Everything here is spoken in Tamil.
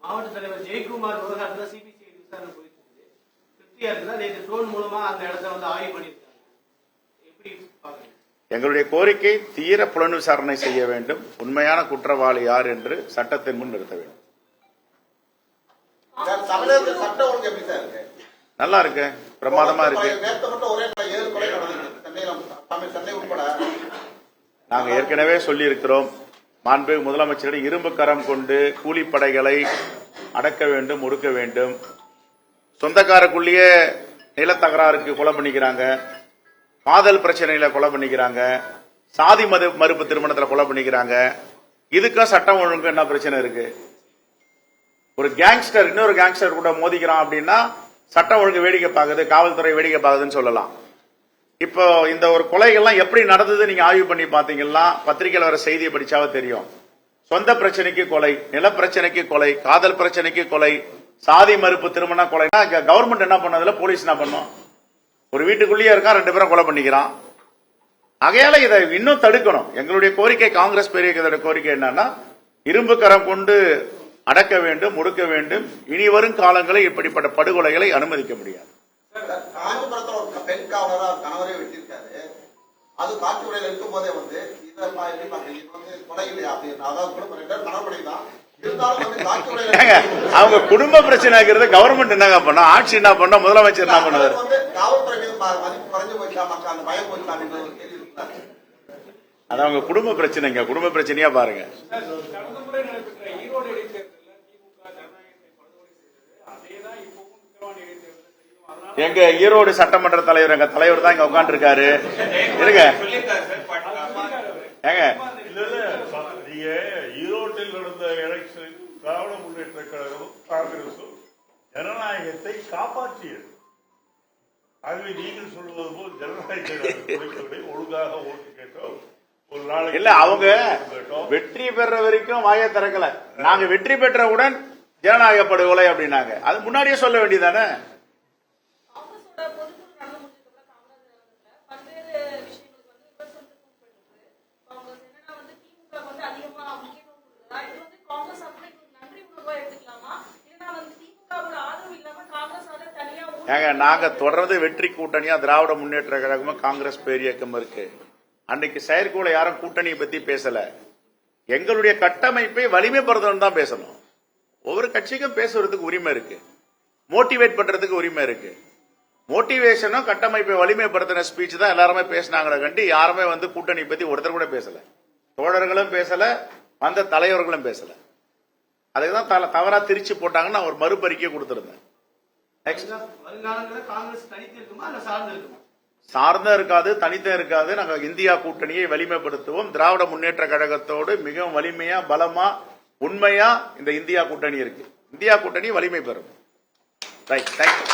மாவட்ட தலைவர் ஜெயக்குமார் விவகாரத்தில் சிபிசிஐடி விசாரணை போயிட்டு இருக்குது. திருப்தியா இருக்குதா? நேற்று ட்ரோன் மூலமா அந்த இடத்த வந்து ஆய்வு பண்ணியிருக்காங்க. எப்படி பாக்குறீங்க? எங்களுடைய கோரிக்கை தீர புலன் விசாரணை செய்ய வேண்டும். உண்மையான குற்றவாளி யார் என்று சட்டத்தின் முன் நிறுத்த வேண்டும். நல்லா இருக்கு, பிரமாதமா இருக்கு. நாங்க ஏற்கனவே சொல்லி இருக்கிறோம், மாண்புமிகு முதலமைச்சரிடம் இரும்பு கரம் கொண்டு கூலிப்படைகளை அடக்க வேண்டும், ஒடுக்க வேண்டும். சொந்தக்காரக்குள்ளேயே நிலத்தகராறுக்கு கொலை பண்ணிக்கிறாங்க, காதல் பிரச்சனையில கொலை பண்ணிக்கிறாங்க, சாதி மறுப்பு திருமணத்தில் கொலை பண்ணிக்கிறாங்க. இதுக்கும் சட்டம் ஒழுங்கு என்ன பிரச்சனை இருக்கு? ஒரு கேங்ஸ்டர் இன்னொரு கேங்ஸ்டர் கூட மோதிக்கிறான் அப்படின்னா சட்டம் ஒழுங்கு வேடிக்கை பார்க்குது, காவல்துறை வேடிக்கை பார்க்குதுன்னு சொல்லலாம். இப்போ இந்த ஒரு கொலைகள்லாம் எப்படி நடந்தது நீங்க ஆய்வு பண்ணி பாத்தீங்கன்னா பத்திரிகையில் வர செய்தியை படிச்சாவே தெரியும். சொந்த பிரச்சனைக்கு கொலை, நில பிரச்சனைக்கு கொலை, காதல் பிரச்சனைக்கு கொலை, சாதி மறுப்பு திருமண கொலைனா கவர்மெண்ட் என்ன பண்ணதுல போலீஸ் என்ன பண்ணும்? ஒரு வீட்டுக்குள்ளேயே இருக்கான், 2 பேரும் கொலை பண்ணிக்கிறான். ஆகையால இதை இன்னும் தடுக்கணும். எங்களுடைய கோரிக்கை, காங்கிரஸ் பெரிய கோரிக்கை என்னன்னா இரும்பு கரம் கொண்டு அடக்க வேண்டும், ஒடுக்க வேண்டும். இனி வரும் காலங்களில் இப்படிப்பட்ட படுகொலைகளை அனுமதிக்க முடியாது. காஞ்சிபுரத்தில் ஒரு பெண் காவலர் கணவரே வெட்டியிருக்காரு. அது காட்சி உடையில இருக்கும் போதே வந்து கொலை இல்லையா அப்படின்னு, அதாவது கணவன் தான் இருந்தாலும் வந்து காட்சி உடையில அவங்க குடும்ப பிரச்சனைங்கிறது கவர்மெண்ட் என்னங்க பண்ணா, ஆட்சி என்ன பண்ணா, முதலமைச்சர் என்ன பண்ணுவார்? வந்து காவல்துறை மீது மதிப்பு குறைஞ்சு போயிட்டா, மக்கள் அந்த பயம் போயிட்டா அப்படின்ற ஒரு கேள்வி இருக்கு. அது அவங்க குடும்ப பிரச்சனைங்க, குடும்ப பிரச்சனையா பாருங்க. எங்க ஈரோடு சட்டமன்ற தலைவர், எங்க தலைவர் தான் இங்க உட்கார்ந்து இருக்காரு. இருங்க ஏங்க, ஈரோட்டில் நடந்த எலெக்ஷன் திராவிட முன்னேற்ற கழகமும் காங்கிரசும் ஜனநாயகத்தை காப்பாற்றியது. ஆகவே நீங்கள் சொல்வது போல் ஜனநாயக ஒழுங்காக ஓட்டு கேட்டோம். ஒரு நாளைக்கு இல்ல, அவங்க வெற்றி பெற வரைக்கும் வாயை திறக்கல. நாங்க வெற்றி பெற்றவுடன் ஜனநாயக படுகொலை அப்படின்னாங்க. அது முன்னாடியே சொல்ல வேண்டியதானே? நாங்க தொடர்ந்து வெற்றி கூட்டணியா திராவிட முன்னேற்ற கழகமும் காங்கிரஸ் பேரியக்கம் இருக்கு. அன்னைக்கு செயற்கூட யாரும் கூட்டணியை பத்தி பேசல. எங்களுடைய கட்டமைப்பை வலிமைப்படுத்தணும் தான் பேசணும். ஒவ்வொரு கட்சிக்கும் பேசுறதுக்கு உரிமை இருக்கு, மோட்டிவேட் பண்றதுக்கு உரிமை இருக்கு. மோட்டிவேஷனும் கட்டமைப்பை வலிமைப்படுத்தின ஸ்பீச் தான் எல்லாருமே பேசினாங்களே கண்டி யாருமே வந்து கூட்டணி பத்தி ஒருத்தர் கூட பேசல. தோழர்களும் பேசல, வந்த தலைவர்களும் பேசல. அதுக்குதான் தவறா திரிச்சு போட்டாங்கன்னு நான் ஒரு மறுபறிக்கை கொடுத்திருந்தேன். சார்ந்த இருக்காது, தனித்த இருக்காது. நாங்க இந்தியா கூட்டணியை வலிமைப்படுத்துவோம். திராவிட முன்னேற்ற கழகத்தோடு மிகவும் வலிமையா, பலமா, உண்மையா இந்த இந்தியா கூட்டணி இருக்கு. இந்தியா கூட்டணி வலிமை பெறும். Right, thank you.